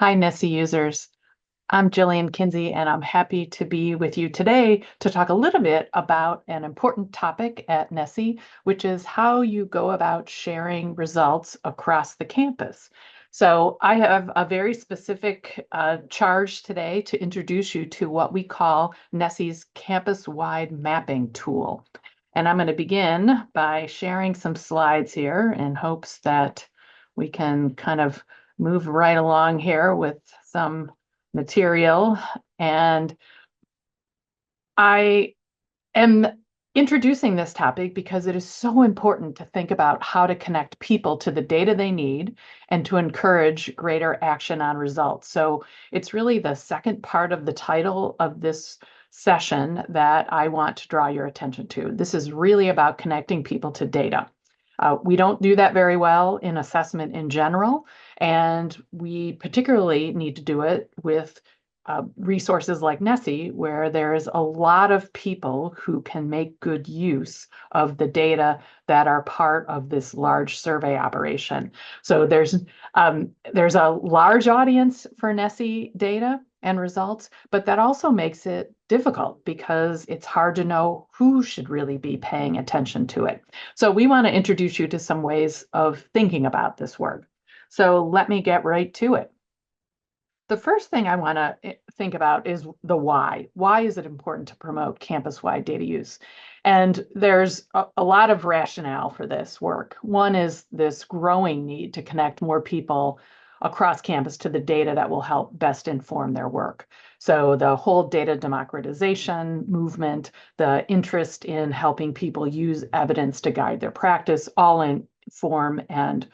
Hi, NSSE users. I'm Jillian Kinzie, and I'm happy to be with you today to talk a little bit about an important topic at NSSE, which is how you go about sharing results across the campus. So I have a very specific charge today to introduce you to what we call NSSE's campus-wide mapping tool. And I'm going to begin by sharing some slides here in hopes that we can kind of move right along here with some material. And I am introducing this topic because it is so important to think about how to connect people to the data they need and to encourage greater action on results. So it's really the second part of the title of this session that I want to draw your attention to. This is really about connecting people to data. We don't do that very well in assessment in general, and we particularly need to do it with resources like NSSE, where there's a lot of people who can make good use of the data that are part of this large survey operation. So there's a large audience for NSSE data and results, but that also makes it difficult because it's hard to know who should really be paying attention to it. So we want to introduce you to some ways of thinking about this work. So let me get right to it. The first thing I want to think about is the why. Why is it important to promote campus-wide data use? And there's a lot of rationale for this work. One is this growing need to connect more people across campus to the data that will help best inform their work. So the whole data democratization movement, the interest in helping people use evidence to guide their practice, all inform and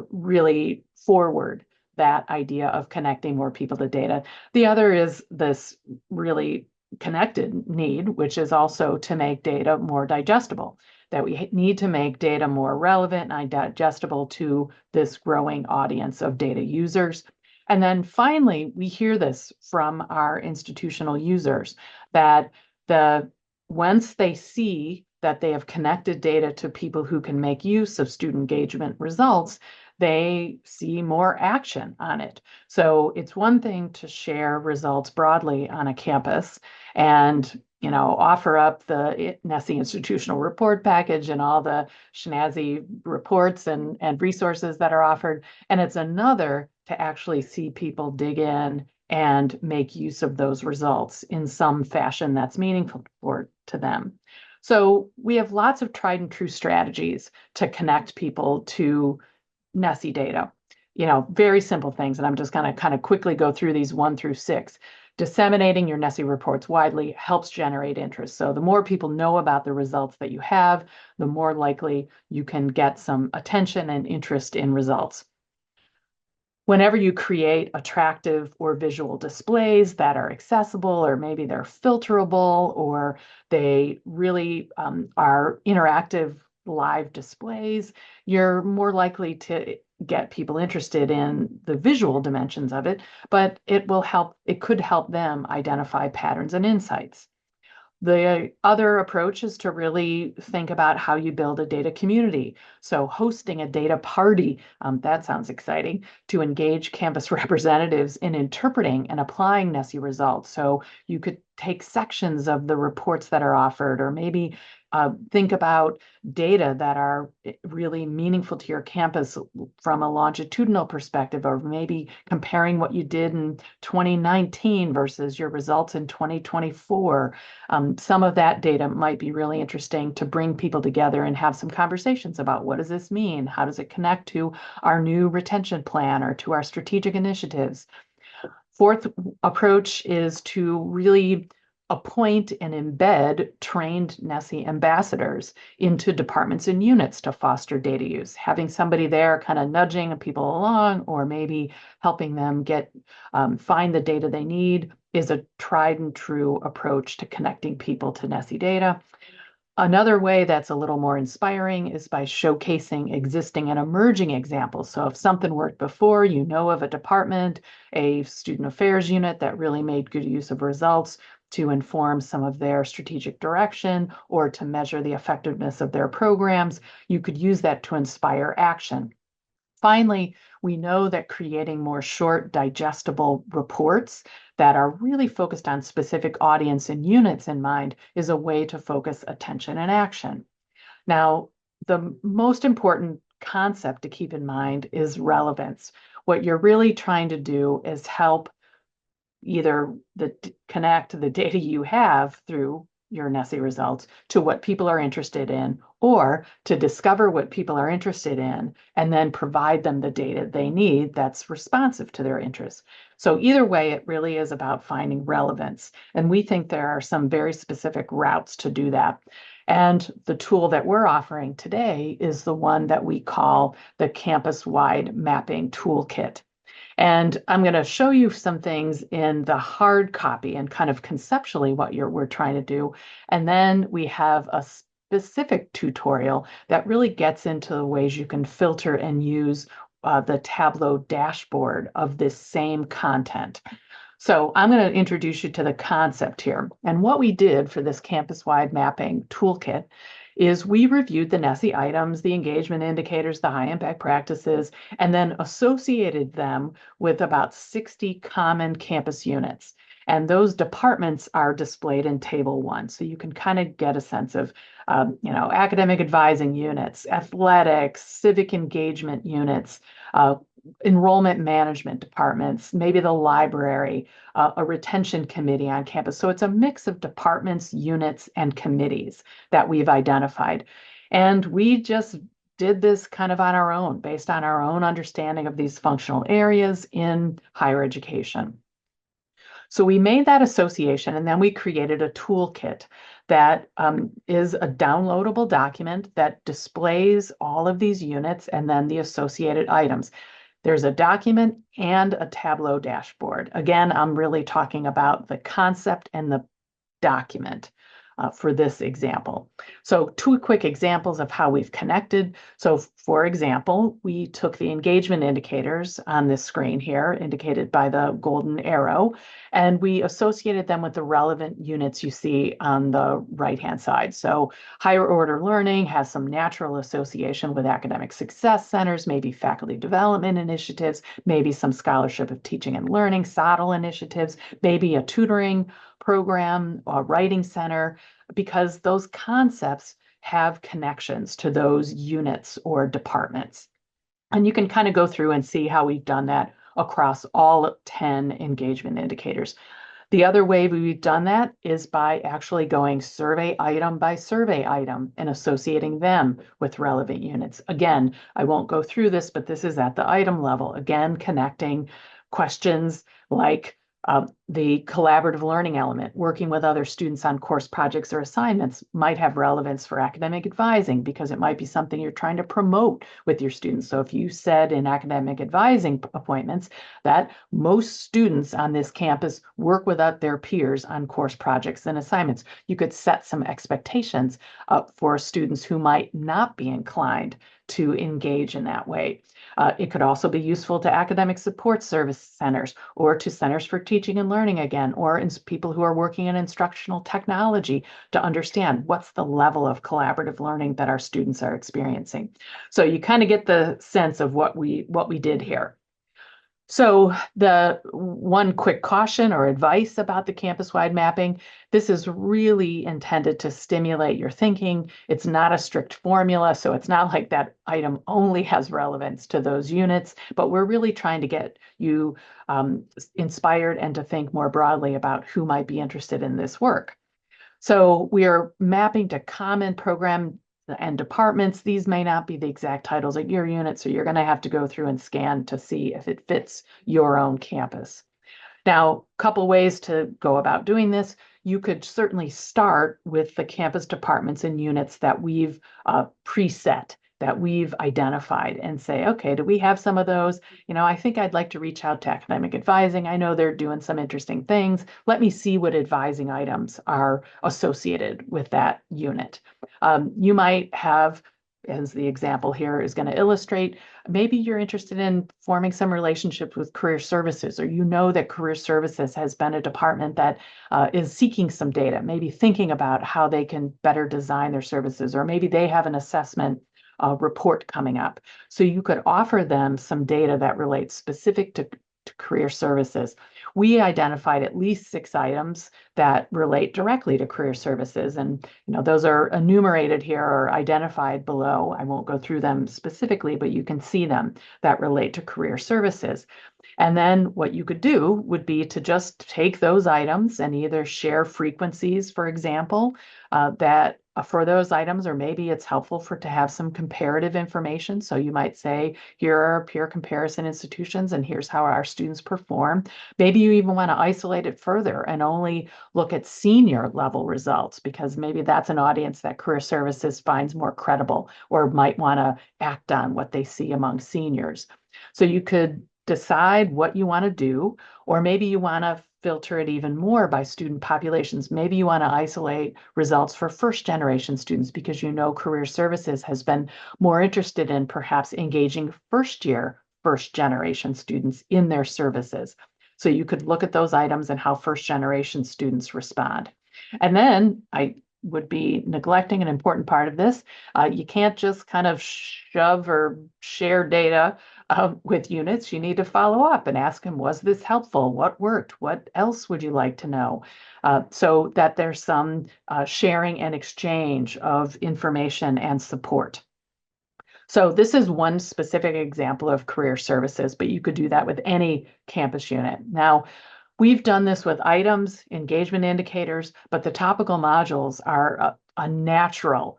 really forward that idea of connecting more people to data. The other is this really connected need, which is also to make data more digestible, that we need to make data more relevant and digestible to this growing audience of data users. And then finally, we hear this from our institutional users that once they see that they have connected data to people who can make use of student engagement results, they see more action on it. So it's one thing to share results broadly on a campus and offer up the NSSE institutional report package and all the snazzy reports and resources that are offered. And it's another to actually see people dig in and make use of those results in some fashion that's meaningful to them. So we have lots of tried and true strategies to connect people to NSSE data. Very simple things, and I'm just going to kind of quickly go through these 1 through 6. Disseminating your NSSE reports widely helps generate interest. So the more people know about the results that you have, the more likely you can get some attention and interest in results. Whenever you create attractive or visual displays that are accessible, or maybe they're filterable, or they really are interactive live displays, you're more likely to get people interested in the visual dimensions of it, but it could help them identify patterns and insights. The other approach is to really think about how you build a data community. So hosting a data party, that sounds exciting, to engage campus representatives in interpreting and applying NSSE results. So you could take sections of the reports that are offered, or maybe think about data that are really meaningful to your campus from a longitudinal perspective, or maybe comparing what you did in 2019 versus your results in 2024. Some of that data might be really interesting to bring people together and have some conversations about what does this mean? How does it connect to our new retention plan or to our strategic initiatives? Fourth approach is to really appoint and embed trained NSSE ambassadors into departments and units to foster data use. Having somebody there kind of nudging people along, or maybe helping them find the data they need, is a tried and true approach to connecting people to NSSE data. Another way that's a little more inspiring is by showcasing existing and emerging examples. So if something worked before, you know of a department, a student affairs unit that really made good use of results to inform some of their strategic direction or to measure the effectiveness of their programs, you could use that to inspire action. Finally, We know that creating more short, digestible reports that are really focused on specific audience and units in mind is a way to focus attention and action. Now, the most important concept to keep in mind is relevance. What you're really trying to do is help either connect the data you have through your NSSE results to what people are interested in, or to discover what people are interested in and then provide them the data they need that's responsive to their interests. So either way, it really is about finding relevance. And we think there are some very specific routes to do that. And the tool that we're offering today is the one that we call the Campus-Wide Mapping Toolkit. And I'm going to show you some things in the hard copy and kind of conceptually what we're trying to do. And then we have a specific tutorial that really gets into the ways you can filter and use the Tableau dashboard of this same content. So I'm going to introduce you to the concept here. And what we did for this campus-wide mapping toolkit is we reviewed the NSSE items, the engagement indicators, the high impact practices, and then associated them with about 60 common campus units. And those departments are displayed in table 1. So you can kind of get a sense of, academic advising units, athletics, civic engagement units, enrollment management departments, maybe the library, a retention committee on campus. So it's a mix of departments, units, and committees that we've identified. And we just did this kind of on our own, based on our own understanding of these functional areas in higher education. So we made that association, and then we created a toolkit that is a downloadable document that displays all of these units and then the associated items. There's a document and a Tableau dashboard. Again, I'm really talking about the concept and the document for this example. So 2 quick examples of how we've connected. So for example, we took the engagement indicators on this screen here, indicated by the golden arrow, and we associated them with the relevant units you see on the right-hand side. So higher order learning has some natural association with academic success centers, maybe faculty development initiatives, maybe some scholarship of teaching and learning, SOTL initiatives, maybe a tutoring program, a writing center, because those concepts have connections to those units or departments. And you can kind of go through and see how we've done that across all 10 engagement indicators. The other way we've done that is by actually going survey item by survey item and associating them with relevant units. Again, I won't go through this, but this is at the item level. Again, connecting questions like the collaborative learning element, working with other students on course projects or assignments, might have relevance for academic advising because it might be something you're trying to promote with your students. So if you said in academic advising appointments that most students on this campus work with their peers on course projects and assignments, you could set some expectations for students who might not be inclined to engage in that way. It could also be useful to academic support service centers or to centers for teaching and learning again, or people who are working in instructional technology to understand what's the level of collaborative learning that our students are experiencing. So you kind of get the sense of what we did here. So the one quick caution or advice about the campus-wide mapping, this is really intended to stimulate your thinking. It's not a strict formula, so it's not like that item only has relevance to those units, but we're really trying to get you inspired and to think more broadly about who might be interested in this work. So we are mapping to common program and departments. These may not be the exact titles of your unit, so you're going to have to go through and scan to see if it fits your own campus. Now, a couple ways to go about doing this. You could certainly start with the campus departments and units that we've preset, that we've identified, and say, okay, do we have some of those? I think I'd like to reach out to academic advising. I know they're doing some interesting things. Let me see what advising items are associated with that unit. You might have, as the example here is going to illustrate, maybe you're interested in forming some relationships with career services, or that career services has been a department that is seeking some data, maybe thinking about how they can better design their services, or maybe they have an assessment report coming up. So you could offer them some data that relates specific to career services. We identified at least 6 items that relate directly to career services. And those are enumerated here or identified below. I won't go through them specifically, but you can see them that relate to career services. And then what you could do would be to just take those items and either share frequencies, for example, that for those items, or maybe it's helpful to have some comparative information. So you might say, here are peer comparison institutions, and here's how our students perform. Maybe you even want to isolate it further and only look at senior level results, because maybe that's an audience that career services finds more credible or might want to act on what they see among seniors. So you could decide what you want to do, or maybe you want to filter it even more by student populations. Maybe you want to isolate results for first generation students because career services has been more interested in perhaps engaging first generation students in their services. So you could look at those items and how first generation students respond. And then I would be neglecting an important part of this. You can't just kind of shove or share data with units. You need to follow up and ask them, was this helpful? What worked? What else would you like to know? So that there's some sharing and exchange of information and support. So this is one specific example of career services, but you could do that with any campus unit. Now, we've done this with items, engagement indicators, but the topical modules are a natural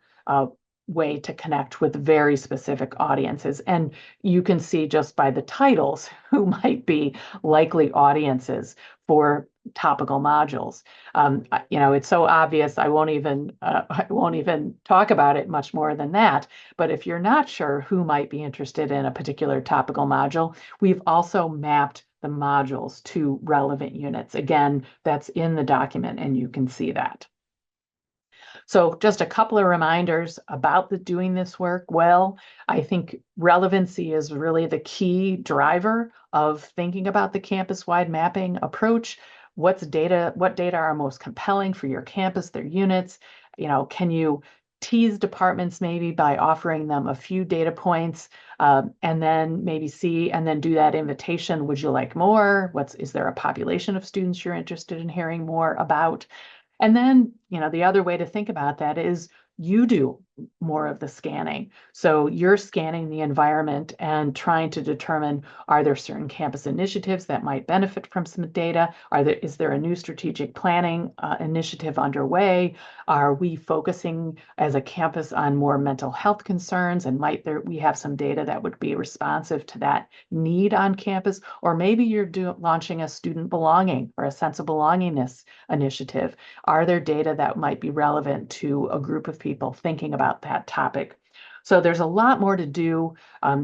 way to connect with very specific audiences. And you can see just by the titles who might be likely audiences for topical modules. It's so obvious. I won't even talk about it much more than that. But if you're not sure who might be interested in a particular topical module, we've also mapped the modules to relevant units. Again, that's in the document, and you can see that. So just a couple of reminders about doing this work well. I think relevancy is really the key driver of thinking about the campus-wide mapping approach. What data are most compelling for your campus, their units? Can you tease departments maybe by offering them a few data points, and then maybe do that invitation. Would you like more? Is there a population of students you're interested in hearing more about? And then, the other way to think about that is you do more of the scanning. So you're scanning the environment and trying to determine, are there certain campus initiatives that might benefit from some data? Is there a new strategic planning initiative underway? Are we focusing as a campus on more mental health concerns? And we have some data that would be responsive to that need on campus? Or maybe you're launching a student belonging or a sense of belongingness initiative. Are there data that might be relevant to a group of people thinking about that topic? So there's a lot more to do.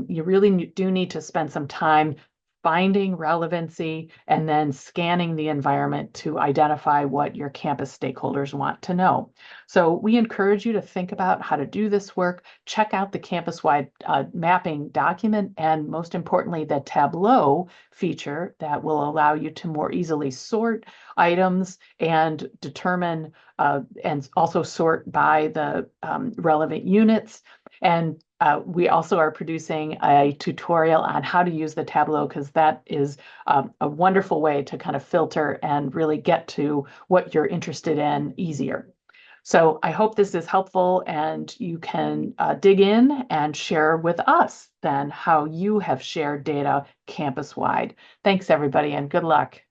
You really do need to spend some time finding relevancy and then scanning the environment to identify what your campus stakeholders want to know. So we encourage you to think about how to do this work. Check out the campus-wide mapping document, and most importantly, the Tableau feature that will allow you to more easily sort items and determine and also sort by the relevant units. And we also are producing a tutorial on how to use the Tableau, because that is a wonderful way to kind of filter and really get to what you're interested in easier. So I hope this is helpful, and you can dig in and share with us then how you have shared data campus-wide. Thanks, everybody, and good luck.